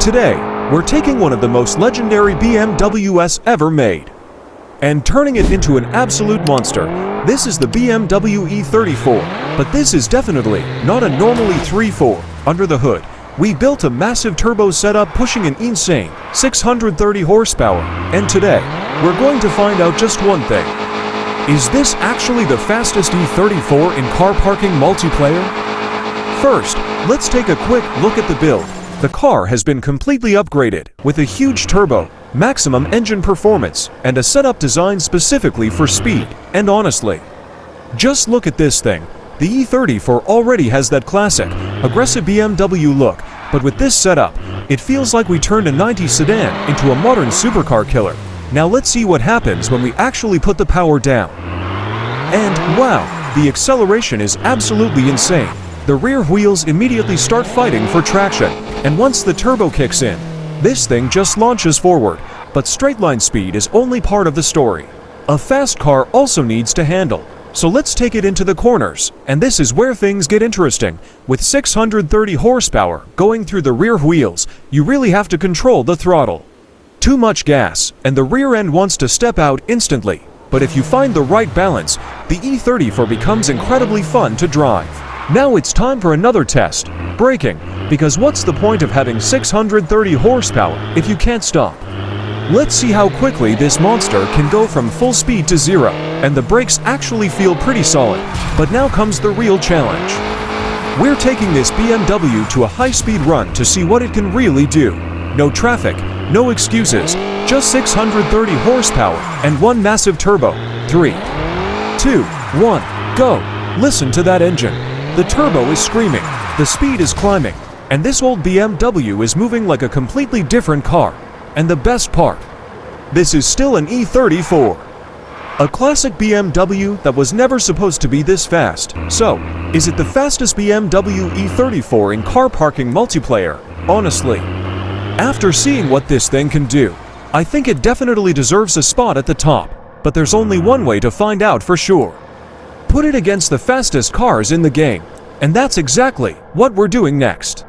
Today, we're taking one of the most legendary BMWs ever made and turning it into an absolute monster. This is the BMW E34, but this is definitely not a normal E34. Under the hood, we built a massive turbo setup pushing an insane 630 horsepower, and today, we're going to find out just one thing. Is this actually the fastest E34 in car parking multiplayer? First, let's take a quick look at the build. The car has been completely upgraded with a huge turbo, maximum engine performance, and a setup designed specifically for speed. And honestly, just look at this thing. The E34 already has that classic, aggressive BMW look, but with this setup, it feels like we turned a 90s sedan into a modern supercar killer. Now let's see what happens when we actually put the power down. And wow, the acceleration is absolutely insane. The rear wheels immediately start fighting for traction, and once the turbo kicks in, this thing just launches forward. But straight line speed is only part of the story. A fast car also needs to handle. So let's take it into the corners, and this is where things get interesting. With 630 horsepower going through the rear wheels, you really have to control the throttle. Too much gas, and the rear end wants to step out instantly. But if you find the right balance, the E34 becomes incredibly fun to drive. Now it's time for another test, braking, because what's the point of having 630 horsepower if you can't stop? Let's see how quickly this monster can go from full speed to zero, and the brakes actually feel pretty solid. But now comes the real challenge. We're taking this BMW to a high-speed run to see what it can really do. No traffic, no excuses, just 630 horsepower and one massive turbo. 3, 2, 1, go! Listen to that engine. The turbo is screaming, the speed is climbing, and this old BMW is moving like a completely different car. And the best part, this is still an E34. A classic BMW that was never supposed to be this fast. So, is it the fastest BMW E34 in car parking multiplayer? Honestly, after seeing what this thing can do, I think it definitely deserves a spot at the top. But there's only one way to find out for sure. Put it against the fastest cars in the game. And that's exactly what we're doing next.